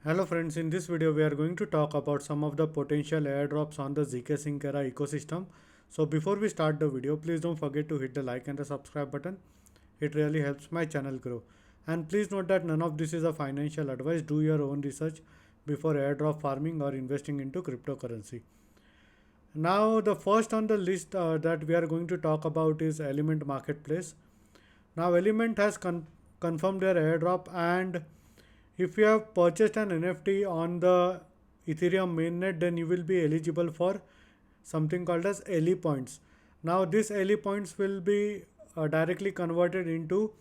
Hello friends, in this video we are going to talk about some of the potential airdrops on the Zksync era ecosystem. So before we start the video, please don't forget to hit the like and the subscribe button. It really helps my channel grow. And please note that none of this is a financial advice. Do your own research before airdrop farming or investing into cryptocurrency. Now the first on the list that we are going to talk about is Element Marketplace. Now Element has confirmed their airdrop, and if you have purchased an NFT on the Ethereum mainnet, then you will be eligible for something called as LE points. Now this LE points will be directly converted into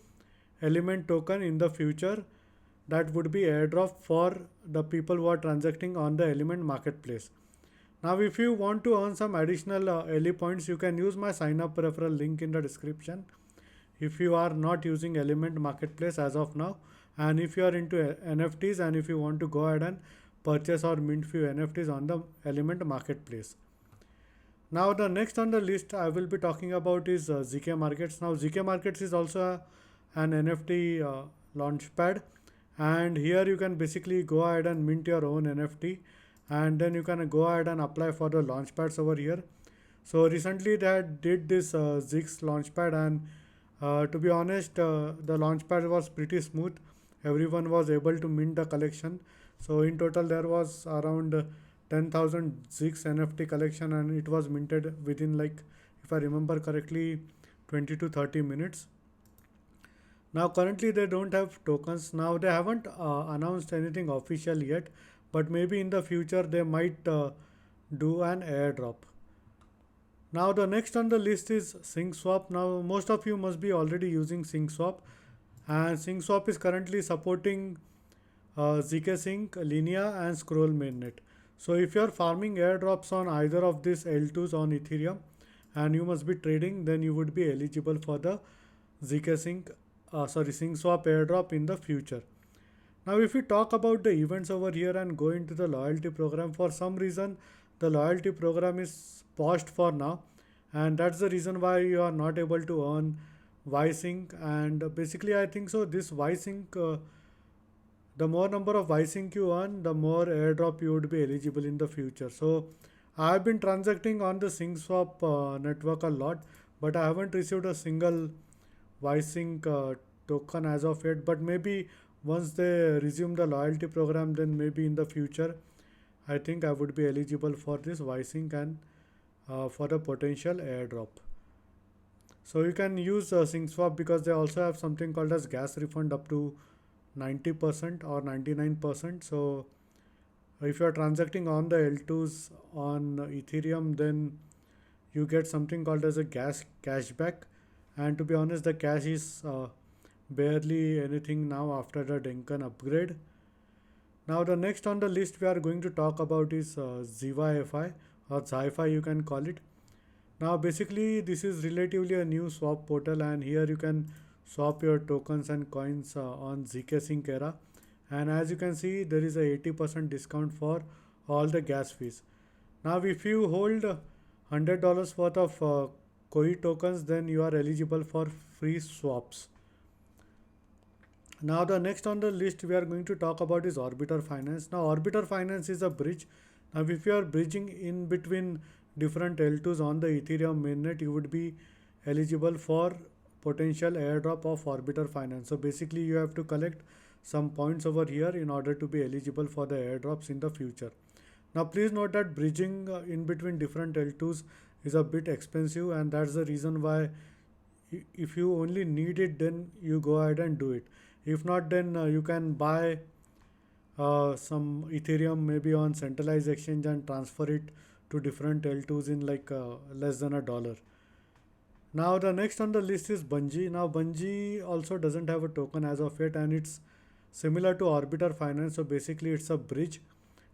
element token in the future. That would be airdrop for the people who are transacting on the element marketplace. Now if you want to earn some additional LE points, you can use my sign up referral link in the description if you are not using element marketplace as of now, and if you are into NFTs and if you want to go ahead and purchase or mint few NFTs on the element marketplace. Now the next on the list I will be talking about is ZK Markets. Now ZK Markets is also an NFT launchpad, and here you can basically go ahead and mint your own NFT, and then you can go ahead and apply for the launchpads over here. So recently they did this Zix launchpad, and to be honest, the launchpad was pretty smooth. Everyone was able to mint the collection. So in total there was around 10,000 Zix NFT collection, and it was minted within, like, if I remember correctly, 20 to 30 minutes. Now currently they don't have tokens. Now they haven't announced anything official yet, but maybe in the future they might do an airdrop. Now the next on the list is SingSwap. Now most of you must be already using SingSwap, and SingSwap is currently supporting Zksync, Linea and Scroll mainnet. So if you are farming airdrops on either of these L2s on Ethereum and you must be trading, then you would be eligible for the SingSwap airdrop in the future. Now if we talk about the events over here and go into the loyalty program, for some reason the loyalty program is paused for now, and that's the reason why you are not able to earn Ysync. And basically I think so this Ysync, the more number of Ysync you earn, the more airdrop you would be eligible in the future. So I have been transacting on the SingSwap network a lot, but I haven't received a single Ysync token as of yet. But maybe once they resume the loyalty program, then maybe in the future I think I would be eligible for this Ysync and for the potential airdrop. So you can use SingSwap because they also have something called as gas refund up to 90% or 99%. So if you are transacting on the L2s on Ethereum, then you get something called as a gas cashback. And to be honest, the cash is barely anything now after the Denkan upgrade. Now the next on the list we are going to talk about is ZYFI, or Zi-Fi you can call it. Now basically this is relatively a new swap portal, and here you can swap your tokens and coins on Zksync era. And as you can see, there is a 80% discount for all the gas fees. Now if you hold $100 worth of KOI tokens, then you are eligible for free swaps. Now the next on the list we are going to talk about is Orbiter Finance. Now Orbiter Finance is a bridge. Now if you are bridging in between different L2s on the Ethereum mainnet, you would be eligible for potential airdrop of Orbiter Finance. So basically you have to collect some points over here in order to be eligible for the airdrops in the future. Now please note that bridging in between different L2s is a bit expensive, and that's the reason why if you only need it, then you go ahead and do it. If not, then you can buy some Ethereum maybe on centralized exchange and transfer it to different L2s in like less than $1. Now the next on the list is Bungee. Now Bungee also doesn't have a token as of yet, and it's similar to Orbiter Finance. So basically it's a bridge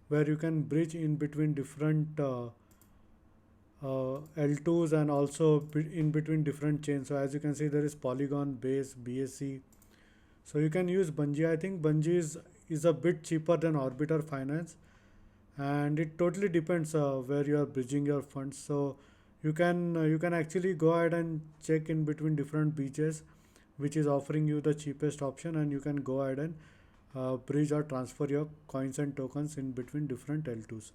where you can bridge in between different L2s and also in between different chains. So as you can see, there is Polygon, Base, BSC. So you can use Bungee. I think Bungee is a bit cheaper than Orbiter Finance, and it totally depends where you are bridging your funds. So you can actually go ahead and check in between different beaches which is offering you the cheapest option, and you can go ahead and bridge or transfer your coins and tokens in between different L2s.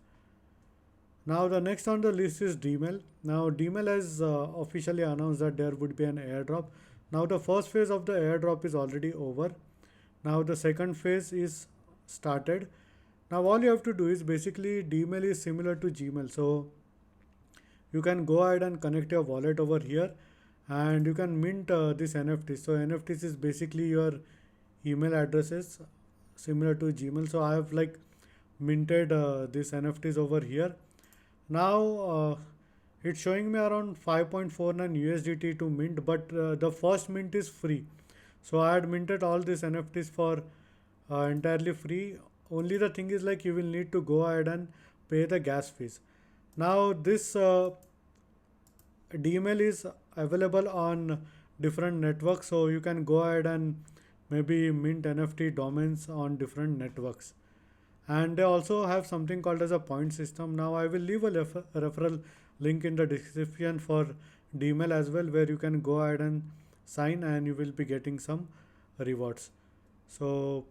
Now the next on the list is Dmail. Now Dmail has officially announced that there would be an airdrop. Now the first phase of the airdrop is already over. Now the second phase is started. Now all you have to do is basically Dmail is similar to Gmail. So you can go ahead and connect your wallet over here and you can mint this NFTs. So NFTs is basically your email addresses similar to Gmail. So I have like minted this NFTs over here. Now it's showing me around 5.49 USDT to mint, but the first mint is free. So I had minted all these NFTs for entirely free. Only the thing is like you will need to go ahead and pay the gas fees. Now this Dmail is available on different networks, so you can go ahead and maybe mint NFT domains on different networks. And they also have something called as a point system. Now I will leave a referral link in the description for Dmail as well, where you can go ahead and sign and you will be getting some rewards. So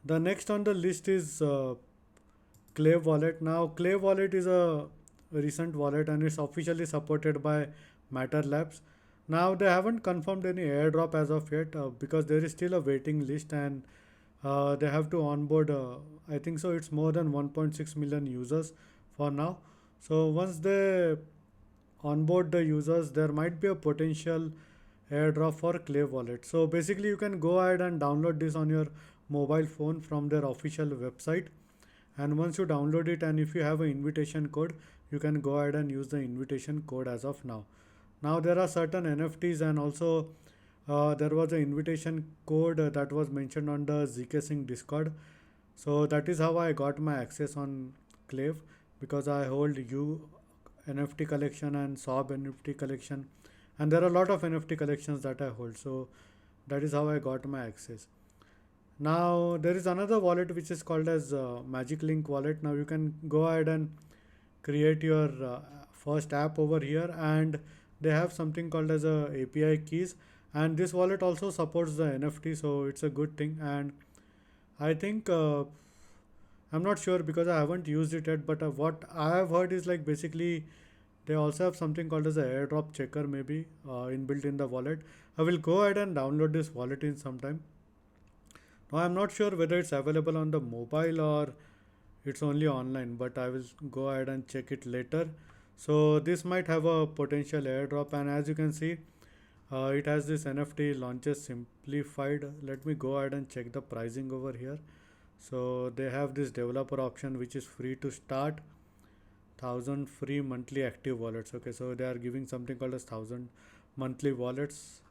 the next on the list is Clave wallet. Now Clave wallet is a recent wallet and it's officially supported by Matter Labs. Now they haven't confirmed any airdrop as of yet because there is still a waiting list and they have to onboard I think so it's more than 1.6 million users for now. So once they onboard the users, there might be a potential airdrop for Clave wallet. So basically you can go ahead and download this on your mobile phone from their official website, and once you download it and if you have an invitation code, you can go ahead and use the invitation code as of now. Now there are certain NFTs and also there was an invitation code that was mentioned on the Zksync Discord. So that is how I got my access on Clave, because I hold U NFT collection and SOB NFT collection, and there are a lot of NFT collections that I hold. So that is how I got my access. Now there is another wallet which is called as Magic Link wallet. Now you can go ahead and create your first app over here, and they have something called as a API keys, and this wallet also supports the NFT, so it's a good thing. And I think I'm not sure because I haven't used it yet, but what I have heard is like basically they also have something called as a airdrop checker maybe inbuilt in the wallet. I will go ahead and download this wallet in some time. Now I'm not sure whether it's available on the mobile or it's only online, but I will go ahead and check it later. So this might have a potential airdrop, and as you can see it has this NFT launches simplified. Let me go ahead and check the pricing over here. So they have this developer option which is free to start, 1000 free monthly active wallets. Okay, so they are giving something called as 1000 monthly wallets.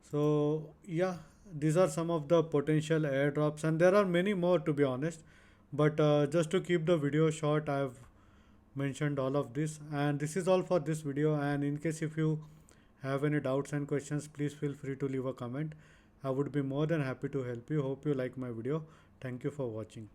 So yeah, these are some of the potential airdrops, and there are many more to be honest, but just to keep the video short, I have mentioned all of this, and this is all for this video. And in case if you have any doubts and questions, please feel free to leave a comment. I would be more than happy to help you. Hope you like my video. Thank you for watching.